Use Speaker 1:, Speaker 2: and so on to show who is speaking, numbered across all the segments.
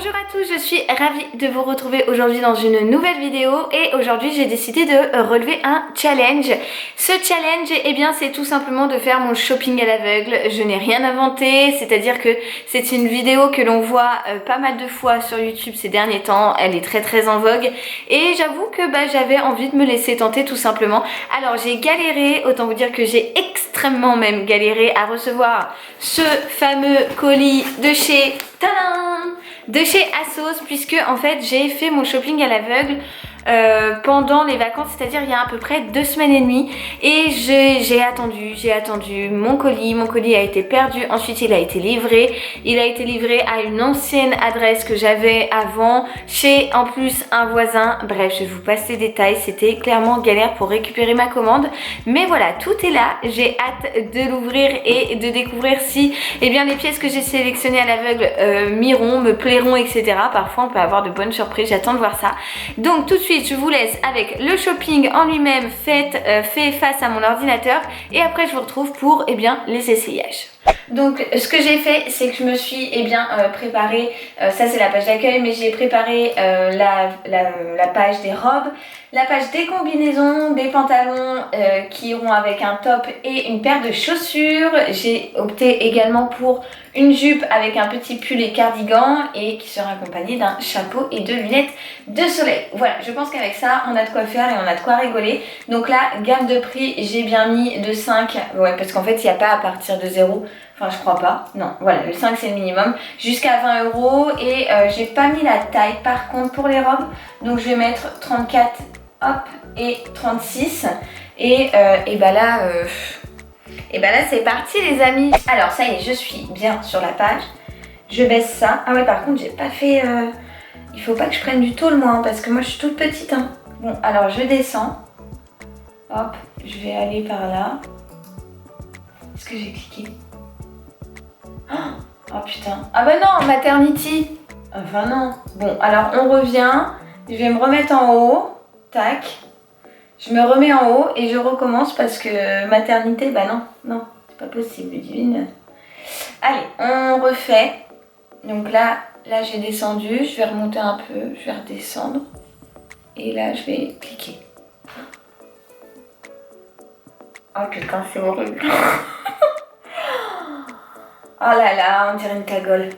Speaker 1: Bonjour à tous, je suis ravie de vous retrouver aujourd'hui dans une nouvelle vidéo et aujourd'hui j'ai décidé de relever un challenge. Ce challenge, eh bien c'est tout simplement de faire mon shopping à l'aveugle. Je n'ai rien inventé, c'est-à-dire que c'est une vidéo que l'on voit pas mal de fois sur YouTube ces derniers temps. Elle est très en vogue et j'avoue que j'avais envie de me laisser tenter tout simplement. Alors j'ai galéré, autant vous dire que j'ai extrêmement même galéré à recevoir ce fameux colis de chez ASOS, puisque en fait j'ai fait mon shopping à l'aveugle pendant les vacances, c'est-à-dire il y a à peu près 2 semaines et demie, et j'ai attendu mon colis a été perdu, ensuite il a été livré à une ancienne adresse que j'avais avant chez en plus un voisin. Bref, je vous passe les détails, c'était clairement galère pour récupérer ma commande, mais voilà, tout est là. J'ai hâte de l'ouvrir et de découvrir si les pièces que j'ai sélectionnées à l'aveugle m'iront, me plairont, etc. Parfois on peut avoir de bonnes surprises, j'attends de voir ça. Donc tout de suite je vous laisse avec le shopping en lui-même fait face à mon ordinateur, et après je vous retrouve pour les essayages. Donc ce que j'ai fait, c'est que je me suis préparé, ça c'est la page d'accueil, mais j'ai préparé la page des robes, la page des combinaisons, des pantalons qui iront avec un top et une paire de chaussures. J'ai opté également pour une jupe avec un petit pull et cardigan et qui sera accompagnée d'un chapeau et de lunettes de soleil. Voilà, je pense qu'avec ça on a de quoi faire et on a de quoi rigoler. Donc là, gamme de prix, j'ai bien mis de 5, ouais, parce qu'en fait il n'y a pas à partir de 0. Enfin, je crois pas. Non, voilà, le 5 c'est le minimum. Jusqu'à 20 € et j'ai pas mis la taille par contre pour les robes. Donc je vais mettre 34 hop et 36. Et là c'est parti les amis. Alors ça y est, je suis bien sur la page. Je baisse ça. Ah ouais, par contre j'ai pas fait... Il faut pas que je prenne du tôle moi, parce que moi je suis toute petite. Hein. Bon, alors je descends. Hop, je vais aller par là. Est-ce que j'ai cliqué ? Oh putain. Ah bah non, maternity. Enfin non. Bon, alors on revient. Je vais me remettre en haut. Tac. Je me remets en haut et je recommence parce que maternité, bah non, c'est pas possible, divine. Allez, on refait. Donc là j'ai descendu. Je vais remonter un peu. Je vais redescendre. Et là, je vais cliquer. Oh putain, c'est horrible. Oh là là, on dirait une cagole.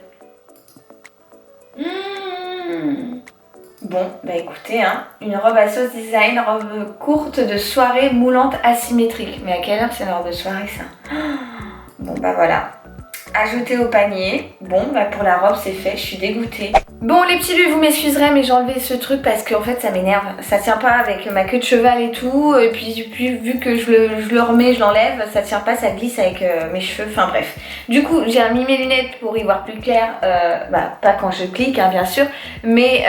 Speaker 1: Bon, bah écoutez, une robe ASOS Design, robe courte de soirée moulante asymétrique. Mais à quelle heure c'est la robe de soirée ça? Bon bah voilà. Ajouter au panier. Bon bah pour la robe c'est fait, je suis dégoûtée. Bon les petits lus, vous m'excuserez mais j'ai enlevé ce truc parce qu'en fait ça m'énerve. Ça tient pas avec ma queue de cheval et tout. Et puis vu que je le remets, je l'enlève, ça tient pas, ça glisse avec mes cheveux. Enfin bref. Du coup j'ai remis mes lunettes pour y voir plus clair. Pas quand je clique bien sûr. Mais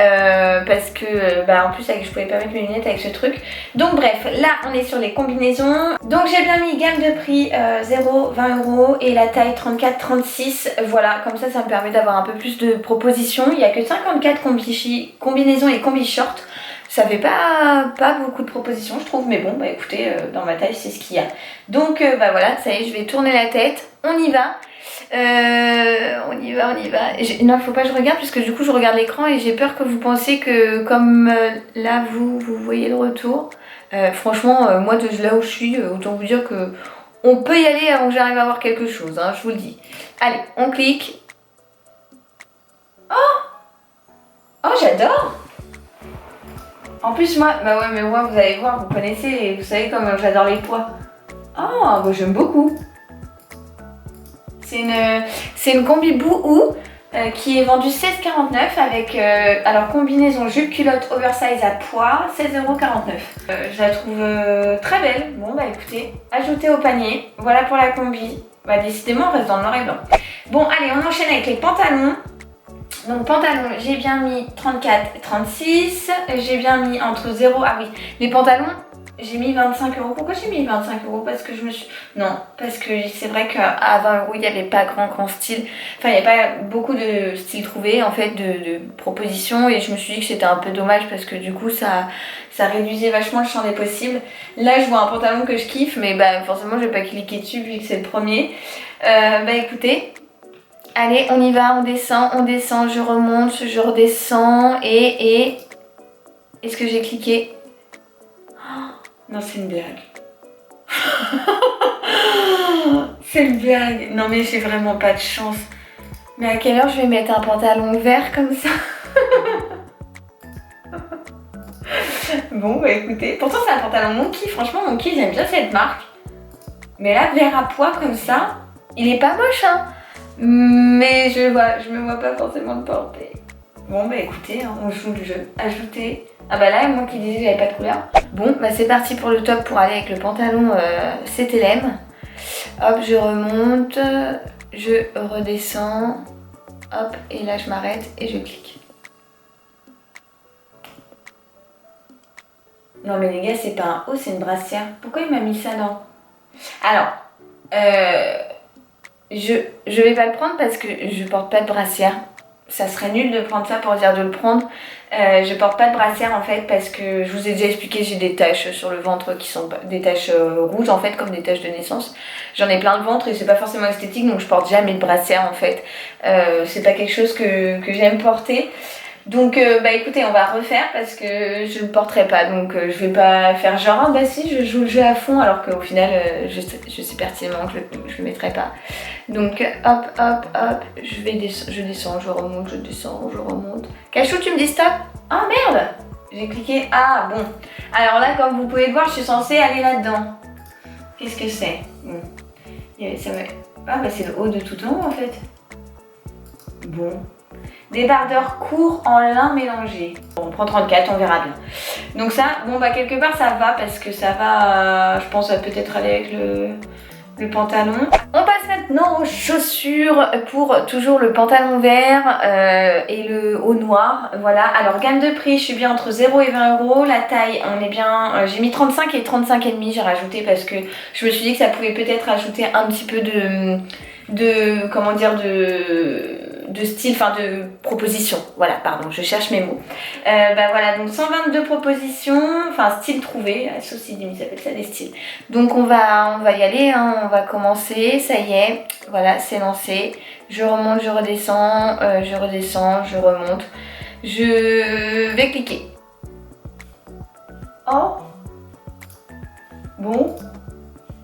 Speaker 1: parce que en plus je pouvais pas mettre mes lunettes avec ce truc. Donc bref, là on est sur les combinaisons. Donc j'ai bien mis gamme de prix 0, 20 € et la taille 34-36. Voilà, comme ça me permet d'avoir un peu plus de propositions. Il n'y a que 54 combinaisons et combi shorts. Ça fait pas beaucoup de propositions je trouve, mais bon écoutez, dans ma taille c'est ce qu'il y a. Donc voilà, ça y est, je vais tourner la tête, on y va. On y va. Non, faut pas que je regarde parce que du coup je regarde l'écran et j'ai peur que vous pensiez que comme là vous voyez le retour. Franchement, moi de là où je suis, autant vous dire que on peut y aller avant que j'arrive à voir quelque chose, je vous le dis. Allez, on clique. Oh, j'adore. En plus moi, mais moi vous allez voir, vous connaissez, vous savez comme j'adore les pois. Oh, j'aime beaucoup. C'est une combi Boohoo qui est vendue 16,49 avec alors combinaison jupe culotte oversize à pois, 16,49 €. Je la trouve très belle. Bon écoutez, ajouter au panier. Voilà pour la combi. Décidément on reste dans le noir et blanc. Bon allez, on enchaîne avec les pantalons. Donc pantalons, j'ai bien mis 34-36. J'ai bien mis entre 0... Ah oui, les pantalons, j'ai mis 25 €. Pourquoi j'ai mis 25 €? Parce que je me suis... Non, parce que c'est vrai qu'à 20 €, il n'y avait pas grand style. Enfin, il n'y avait pas beaucoup de styles trouvés, en fait, de propositions. Et je me suis dit que c'était un peu dommage parce que du coup, ça réduisait vachement le champ des possibles. Là, je vois un pantalon que je kiffe, mais forcément, je vais pas cliquer dessus vu que c'est le premier. Écoutez... Allez, on y va, on descend, je remonte, je redescends et... Est-ce que j'ai cliqué? Oh, non, c'est une blague. C'est une blague. Non mais j'ai vraiment pas de chance. Mais à quelle heure je vais mettre un pantalon vert comme ça? Bon bah écoutez, pourtant c'est un pantalon Monkey, franchement Monkey j'aime bien cette marque. Mais là vert à pois comme ça, il est pas moche hein. Mais je me vois pas forcément le porter. Bon bah écoutez, hein, on joue le jeu. Ajouter. Ah bah là moi qui disais que j'avais pas de couleur. Bon bah c'est parti pour le top pour aller avec le pantalon CTLM. Hop je remonte, je redescends. Hop et là je m'arrête et je clique. Non mais les gars c'est pas un haut, c'est une brassière. Pourquoi il m'a mis ça dans? Alors, je vais pas le prendre parce que je porte pas de brassière. Ça serait nul de prendre ça pour dire de le prendre. Je porte pas de brassière en fait parce que je vous ai déjà expliqué, j'ai des taches sur le ventre qui sont des taches rouges en fait comme des taches de naissance. J'en ai plein le ventre et c'est pas forcément esthétique donc je porte jamais de brassière en fait. C'est pas quelque chose que j'aime porter. Donc bah écoutez on va refaire parce que je le porterai pas donc je vais pas faire genre ah bah si je joue le jeu à fond alors qu'au final je sais pertinemment que je le mettrai pas. Donc hop hop hop je descends, je remonte, je descends, je remonte. Cachou tu me dis stop? Ah merde! J'ai cliqué, ah bon. Alors là comme vous pouvez voir je suis censée aller là-dedans. Qu'est-ce que c'est? Bon. Ah bah c'est le haut de tout en haut en fait. Bon. Débardeur court en lin mélangé. Bon, on prend 34, on verra bien. Donc ça, bon bah quelque part ça va parce que ça va, je pense peut-être aller avec le pantalon. On passe maintenant aux chaussures pour toujours le pantalon vert et le haut noir. Voilà, alors gamme de prix, je suis bien entre 0 et 20 €. La taille, on est bien, j'ai mis 35 et 35,5 j'ai rajouté parce que je me suis dit que ça pouvait peut-être ajouter un petit peu comment dire, de style, enfin de proposition, voilà, pardon, je cherche mes mots. Bah voilà, donc 122 propositions, enfin style trouvé, ceci ils appellent ça des styles. Donc on va y aller, hein, on va commencer, ça y est, voilà, c'est lancé. Je remonte, je redescends, je remonte. Je vais cliquer. Oh, bon,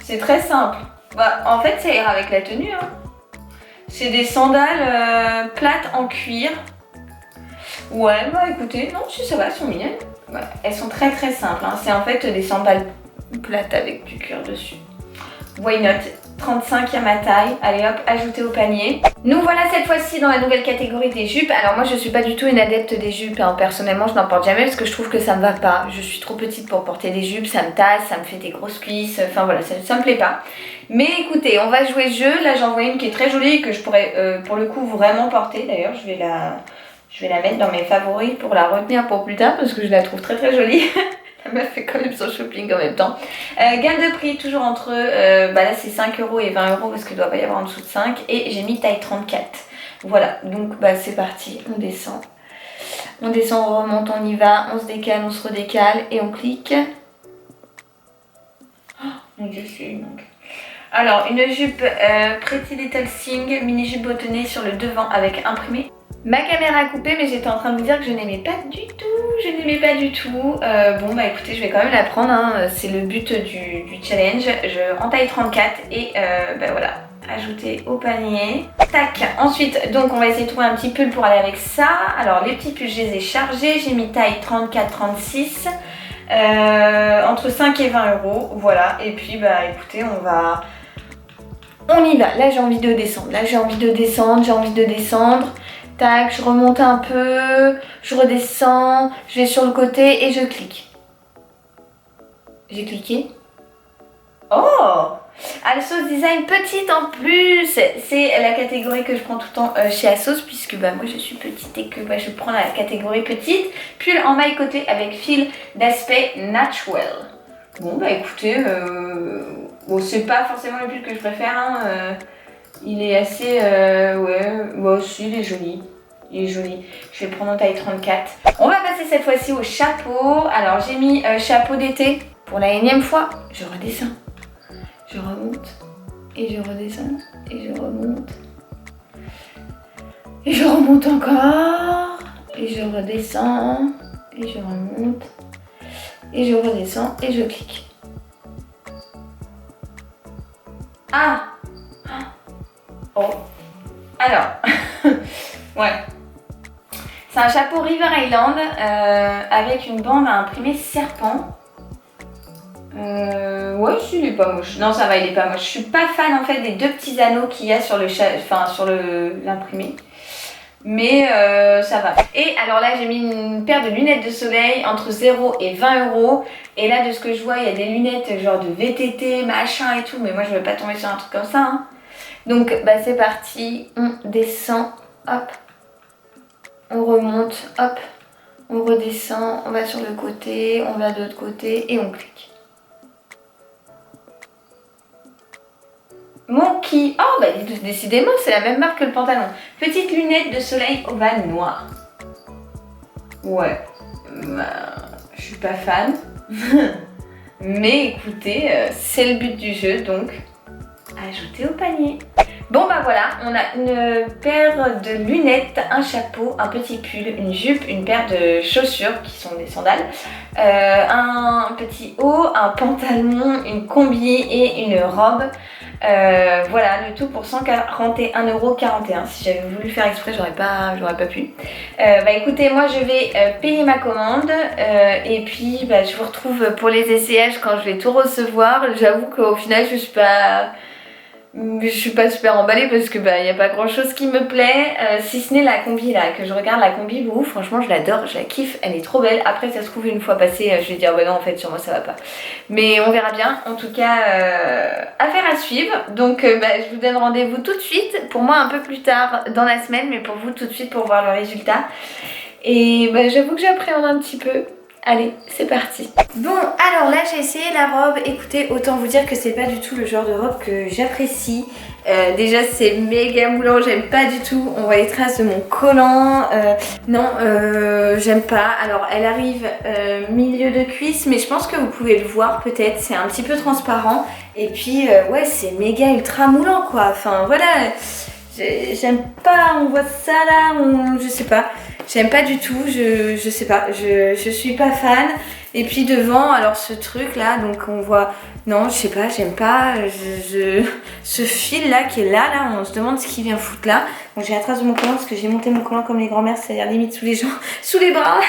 Speaker 1: c'est très simple. Bah, en fait, ça ira avec la tenue, hein. C'est des sandales plates en cuir. Ouais, bah écoutez, non, si ça va, elles sont mignonnes. Ouais, elles sont très très simples, hein. C'est en fait des sandales plates avec du cuir dessus. Why not? 35 à ma taille. Allez hop, ajouter au panier. Nous voilà cette fois-ci dans la nouvelle catégorie des jupes. Alors moi je suis pas du tout une adepte des jupes, hein. Personnellement je n'en porte jamais parce que je trouve que ça me va pas. Je suis trop petite pour porter des jupes, ça me tasse, ça me fait des grosses cuisses, enfin voilà, ça me plaît pas. Mais écoutez, on va jouer le jeu. Là j'en vois une qui est très jolie que je pourrais pour le coup vraiment porter. D'ailleurs je vais la mettre dans mes favoris pour la retenir pour plus tard parce que je la trouve très très jolie. La meuf fait quand même son shopping en même temps. Gamme de prix toujours entre, bah là c'est 5 € et 20 € parce qu'il ne doit pas y avoir en dessous de 5. Et j'ai mis taille 34. Voilà, donc bah c'est parti, on descend. On descend, on remonte, on y va, on se décale, on se redécale et on clique. Oh mon dieu, c'est une longue. Alors, une jupe Pretty Little Thing, mini jupe botonnée sur le devant avec imprimé. Ma caméra a coupé mais j'étais en train de vous dire que je n'aimais pas du tout, bon bah écoutez je vais quand même la prendre, hein. C'est le but du challenge, en taille 34 et bah voilà, ajouter au panier. Tac, ensuite donc on va essayer de trouver un petit pull pour aller avec ça. Alors les petits pulls je les ai chargés, j'ai mis taille 34-36, entre 5 et 20 €, voilà. Et puis bah écoutez on y va, là j'ai envie de descendre, tac, je remonte un peu, je redescends, je vais sur le côté et je clique. J'ai cliqué. Oh! ASOS Design petite en plus. C'est la catégorie que je prends tout le temps chez ASOS puisque bah, moi je suis petite et que bah, je prends la catégorie petite. Pull en maille côté avec fil d'aspect natural. Bon bah écoutez, bon c'est pas forcément le pull que je préfère, hein, il est assez, ouais, moi aussi il est joli. Il est joli. Je vais le prendre en taille 34. On va passer cette fois-ci au chapeau. Alors j'ai mis chapeau d'été pour la énième fois. Je redescends. Je remonte. Et je redescends. Et je remonte. Et je remonte encore. Et je redescends. Et je remonte. Et je redescends et je clique. Ah! Oh! Alors, ouais. C'est un chapeau River Island avec une bande à imprimer serpent. Ouais, il est pas moche. Non, ça va, il est pas moche. Je suis pas fan en fait des deux petits anneaux qu'il y a sur l'imprimé. Mais ça va. Et alors là, j'ai mis une paire de lunettes de soleil entre 0 et 20 euros. Et là, de ce que je vois, il y a des lunettes genre de VTT, machin et tout. Mais moi, je veux pas tomber sur un truc comme ça. Hein. Donc, bah, c'est parti. On descend. Hop. On remonte. Hop. On redescend. On va sur le côté. On va de l'autre côté. Et on clique. Monkey. Oh, bah décidément, c'est la même marque que le pantalon. Petite lunette de soleil ovale noire. Ouais. Bah, je suis pas fan. Mais écoutez, c'est le but du jeu, donc ajouter au panier. Bon bah voilà, on a une paire de lunettes, un chapeau, un petit pull, une jupe, une paire de chaussures qui sont des sandales, un petit haut, un pantalon, une combi et une robe. Voilà, le tout pour 141,41 €. Si j'avais voulu faire exprès, j'aurais pas pu. Bah écoutez, moi je vais payer ma commande et puis bah, je vous retrouve pour les essayages quand je vais tout recevoir. J'avoue qu'au final je suis pas super emballée parce que bah y a pas grand chose qui me plaît si ce n'est la combi là, que je regarde la combi Bouhou, franchement je l'adore, je la kiffe, elle est trop belle. Après ça se trouve une fois passée je vais dire bah non en fait sur moi ça va pas, mais on verra bien. En tout cas affaire à suivre, donc bah, je vous donne rendez-vous tout de suite, pour moi un peu plus tard dans la semaine, mais pour vous tout de suite pour voir le résultat. Et bah, j'avoue que j'appréhende un petit peu. Allez, c'est parti. Bon, alors là j'ai essayé la robe. Écoutez, autant vous dire que c'est pas du tout le genre de robe que j'apprécie. Déjà c'est méga moulant, j'aime pas du tout. On voit les traces de mon collant. Non, j'aime pas. Alors elle arrive milieu de cuisse, mais je pense que vous pouvez le voir peut-être. C'est un petit peu transparent. Et puis ouais, c'est méga ultra moulant quoi. Enfin voilà, j'aime pas. On voit ça là, je sais pas. J'aime pas du tout, je sais pas, je suis pas fan. Et puis devant, alors ce truc là, donc on voit, non je sais pas, j'aime pas, ce fil là qui est là, on se demande ce qu'il vient foutre là. Donc j'ai la trace de mon collant parce que j'ai monté mon collant comme les grand-mères, c'est-à-dire limite sous les gens, sous les bras.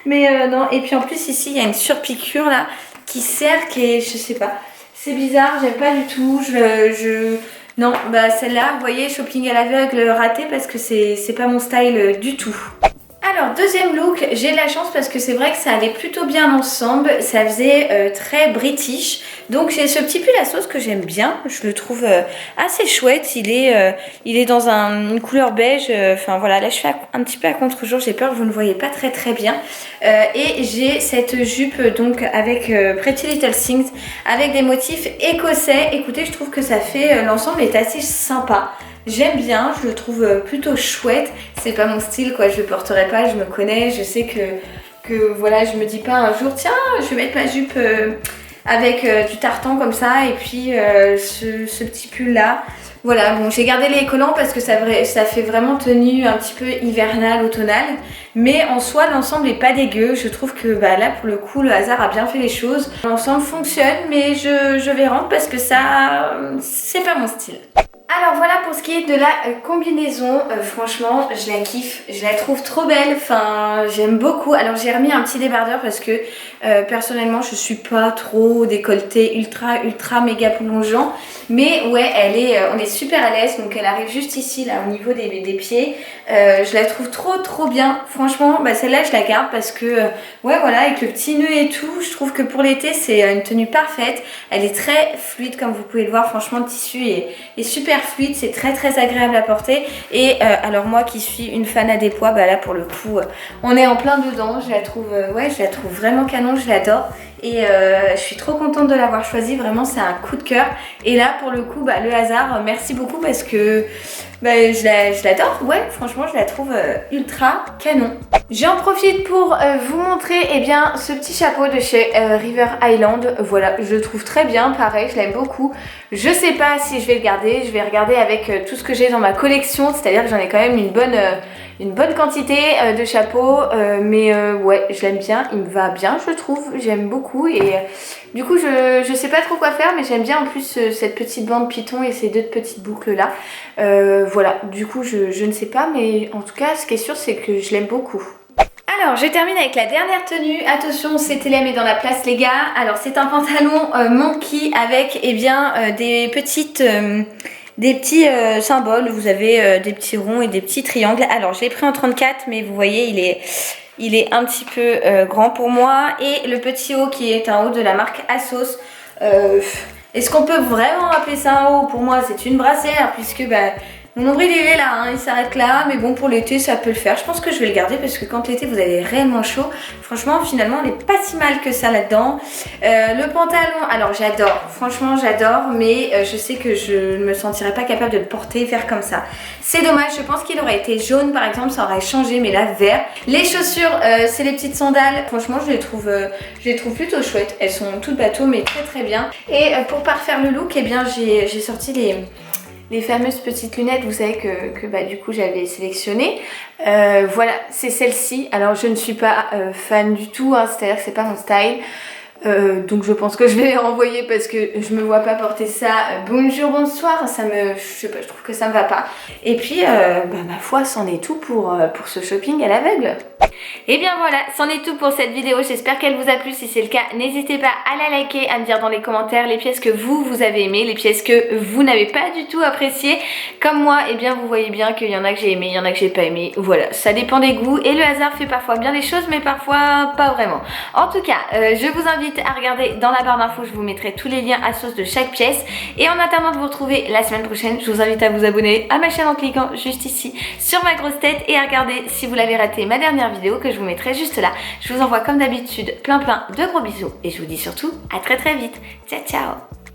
Speaker 1: Mais non, et puis en plus ici il y a une surpiqûre là qui serre, qui est, je sais pas, c'est bizarre, j'aime pas du tout, non, bah celle-là, vous voyez, shopping à l'aveugle raté parce que c'est pas mon style du tout. Alors deuxième look, j'ai de la chance parce que c'est vrai que ça allait plutôt bien ensemble, ça faisait très british. Donc j'ai ce petit pull à sauce que j'aime bien, je le trouve assez chouette, il est dans une couleur beige, enfin voilà, là je fais un petit peu à contre-jour, j'ai peur que vous ne voyez pas très bien. Et j'ai cette jupe donc avec Pretty Little Things, avec des motifs écossais. Écoutez, je trouve que ça fait, l'ensemble est assez sympa. J'aime bien, je le trouve plutôt chouette. C'est pas mon style quoi, je le porterai pas, je me connais, je sais que voilà, je me dis pas un jour tiens, je vais mettre ma jupe avec du tartan comme ça et puis ce petit pull là. Voilà, bon j'ai gardé les collants parce que ça fait vraiment tenue un petit peu hivernale, automnale. Mais en soi l'ensemble est pas dégueu, je trouve que bah, là pour le coup le hasard a bien fait les choses. L'ensemble fonctionne mais je vais rendre parce que ça c'est pas mon style. Alors voilà pour ce qui est de la combinaison, franchement je la kiffe, je la trouve trop belle, enfin j'aime beaucoup. Alors j'ai remis un petit débardeur parce que personnellement je suis pas trop décolleté ultra méga plongeant. Mais ouais on est super à l'aise, donc elle arrive juste ici là au niveau des pieds. Je la trouve trop bien, franchement bah, celle-là je la garde parce que ouais voilà avec le petit nœud et tout, je trouve que pour l'été c'est une tenue parfaite. Elle est très fluide comme vous pouvez le voir, franchement le tissu est super fluide, c'est très agréable à porter. Et alors moi qui suis une fan à des pois, bah là pour le coup on est en plein dedans, je la trouve ouais je la trouve vraiment canon, je l'adore. et je suis trop contente de l'avoir choisi, vraiment c'est un coup de cœur. Et là pour le coup le hasard, merci beaucoup parce que je l'adore, ouais franchement je la trouve ultra canon. J'en profite pour vous montrer ce petit chapeau de chez River Island. Voilà, je le trouve très bien, pareil, je l'aime beaucoup. Je sais pas si je vais le garder, je vais regarder avec tout ce que j'ai dans ma collection, c'est-à-dire que j'en ai quand même une bonne quantité de chapeaux, ouais, je l'aime bien, il me va bien je trouve, j'aime beaucoup et du coup je sais pas trop quoi faire, mais j'aime bien en plus cette petite bande python et ces deux petites boucles là. Voilà, du coup je ne sais pas, mais en tout cas ce qui est sûr c'est que je l'aime beaucoup. Alors je termine avec la dernière tenue, attention c'est TLM est dans la place les gars. Alors c'est un pantalon monkey avec des petits symboles, vous avez des petits ronds et des petits triangles. Alors je l'ai pris en 34 mais vous voyez il est un petit peu grand pour moi. Et le petit haut qui est un haut de la marque Asos. Est-ce qu'on peut vraiment appeler ça un haut? Pour moi c'est une brassière puisque mon nombril il est là, hein, il s'arrête là, mais bon pour l'été ça peut le faire. Je pense que je vais le garder parce que quand l'été vous avez réellement chaud, franchement finalement on n'est pas si mal que ça là-dedans. Le pantalon, alors j'adore, franchement j'adore, mais je sais que je ne me sentirais pas capable de le porter vert comme ça. C'est dommage, je pense qu'il aurait été jaune par exemple, ça aurait changé, mais là vert. Les chaussures, c'est les petites sandales, franchement je les trouve plutôt chouettes. Elles sont toutes bateaux mais très très bien. Et pour parfaire le look, j'ai sorti les fameuses petites lunettes, vous savez que du coup j'avais sélectionné. Voilà, c'est celle-ci. Alors je ne suis pas fan du tout, hein, c'est-à-dire que c'est pas mon style. Donc je pense que je vais les renvoyer parce que je me vois pas porter ça. Bonjour, bonsoir, je sais pas, je trouve que ça me va pas. Et puis ma foi, c'en est tout pour ce shopping à l'aveugle. Et bien voilà, c'en est tout pour cette vidéo, j'espère qu'elle vous a plu. Si c'est le cas, n'hésitez pas à la liker, à me dire dans les commentaires les pièces que vous avez aimées, les pièces que vous n'avez pas du tout appréciées. Comme moi, vous voyez bien qu'il y en a que j'ai aimé, il y en a que j'ai pas aimé. Voilà, ça dépend des goûts et le hasard fait parfois bien les choses mais parfois pas vraiment. En tout cas, je vous invite à regarder dans la barre d'infos, je vous mettrai tous les liens à source de chaque pièce. Et en attendant de vous retrouver la semaine prochaine, je vous invite à vous abonner à ma chaîne en cliquant juste ici sur ma grosse tête et à regarder, si vous l'avez raté, ma dernière vidéo que je vous mettrai juste là. Je vous envoie comme d'habitude plein de gros bisous et je vous dis surtout à très vite. Ciao ciao.